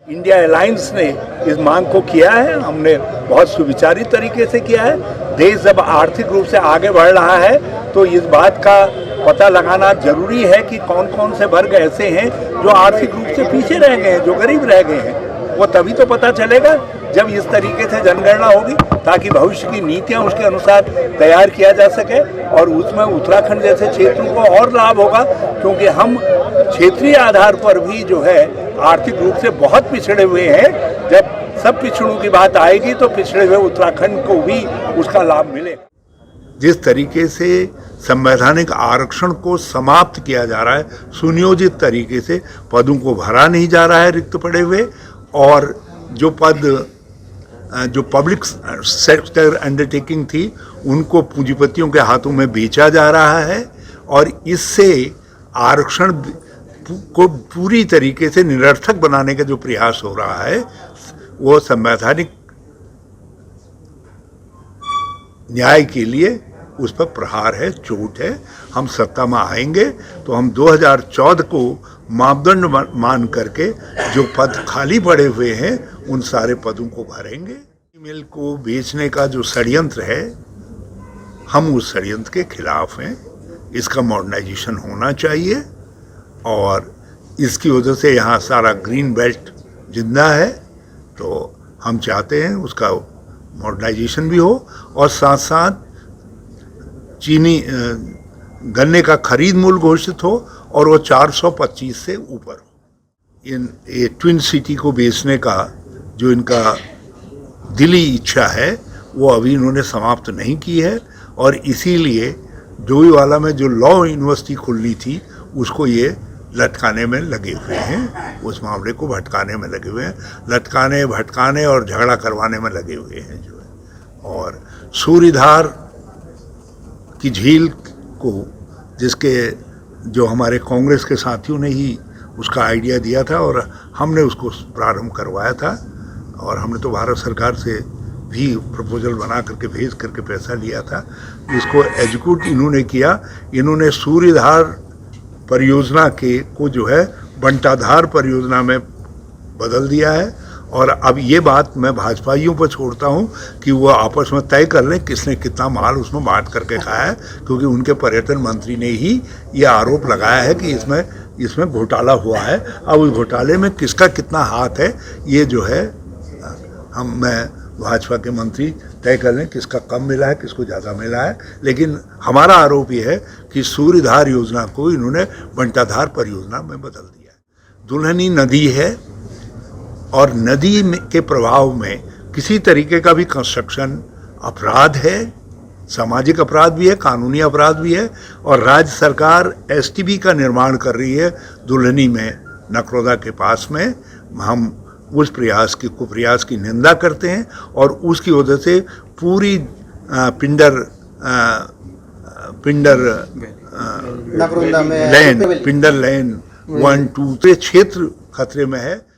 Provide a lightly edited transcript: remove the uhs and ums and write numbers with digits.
India alliance ने इस मांग को किया है, हमने बहुत सुविचारित तरीके से किया है। देश जब आर्थिक रूप से आगे बढ़ रहा है तो इस बात का पता लगाना जरूरी है कि कौन कौन से वर्ग ऐसे हैं जो आर्थिक रूप से पीछे रह गए हैं, जो गरीब रह गए हैं। वो तभी तो पता चलेगा जब इस तरीके से जनगणना होगी, ताकि भविष्य की नीतियां उसके अनुसार तैयार किया जा सके और उसमें उत्तराखंड जैसे क्षेत्रों को और लाभ होगा, क्योंकि हम क्षेत्रीय आधार पर भी जो है आर्थिक रूप से बहुत पिछड़े हुए हैं। जब सब पिछड़ों की बात आएगी तो पिछड़े हुए उत्तराखंड को भी उसका लाभ मिलेगा। जिस तरीके से संवैधानिक आरक्षण को समाप्त किया जा रहा है, सुनियोजित तरीके से पदों को भरा नहीं जा रहा है रिक्त पड़े हुए, और जो पद जो पब्लिक सेक्टर अंडरटेकिंग थी उनको पूंजीपतियों के हाथों में बेचा जा रहा है, और इससे आरक्षण को पूरी तरीके से निरर्थक बनाने का जो प्रयास हो रहा है वो संवैधानिक न्याय के लिए उस पर प्रहार है, चोट है। हम सत्ता में आएंगे तो हम 2014 को मापदंड मान करके जो पद खाली पड़े हुए हैं उन सारे पदों को भरेंगे। मिल को बेचने का जो षड्यंत्र है, हम उस षड्यंत्र के खिलाफ हैं। इसका मॉडर्नाइजेशन होना चाहिए और इसकी वजह से यहाँ सारा ग्रीन बेल्ट जिंदा है, तो हम चाहते हैं उसका मॉडर्नाइजेशन भी हो और साथ साथ चीनी गन्ने का खरीद मूल्य घोषित हो और वो 425 से ऊपर हो। ये ट्विन सिटी को बेचने का जो इनका दिली इच्छा है वो अभी इन्होंने समाप्त नहीं की है, और इसीलिए डोईवाला में जो लॉ यूनिवर्सिटी खुलनी थी उसको ये लटकाने में लगे हुए हैं, उस मामले को भटकाने में लगे हुए हैं, लटकाने भटकाने और झगड़ा करवाने में लगे हुए हैं जो है। और सूर्यधार की झील को, जिसके जो हमारे कांग्रेस के साथियों ने ही उसका आइडिया दिया था और हमने उसको प्रारंभ करवाया था, और हमने तो भारत सरकार से भी प्रपोजल बना करके भेज करके पैसा लिया था, इसको एग्जीक्यूट इन्होंने किया। इन्होंने सूर्यधार परियोजना के को जो है बंटाधार परियोजना में बदल दिया है, और अब ये बात मैं भाजपाइयों पर छोड़ता हूँ कि वो आपस में तय कर लें किसने कितना माल उसमें बांट करके खाया है, क्योंकि उनके पर्यटन मंत्री ने ही ये आरोप लगाया है कि इसमें घोटाला हुआ है। अब उस घोटाले में किसका कितना हाथ है ये जो है मैं भाजपा के मंत्री तय कर लें किसका कम मिला है, किसको ज़्यादा मिला है। लेकिन हमारा आरोप ये है कि सूर्यधार योजना को इन्होंने बंटाधार परियोजना में बदल दिया है। दुल्हनी नदी है और नदी के प्रभाव में किसी तरीके का भी कंस्ट्रक्शन अपराध है, सामाजिक अपराध भी है, कानूनी अपराध भी है, और राज्य सरकार एसटीबी का निर्माण कर रही है दुल्हनी में, नकरोदा के पास में। हम उस प्रयास की निंदा करते हैं, और उसकी वजह से पूरी पिंडर लेन 1, 2 क्षेत्र खतरे में है।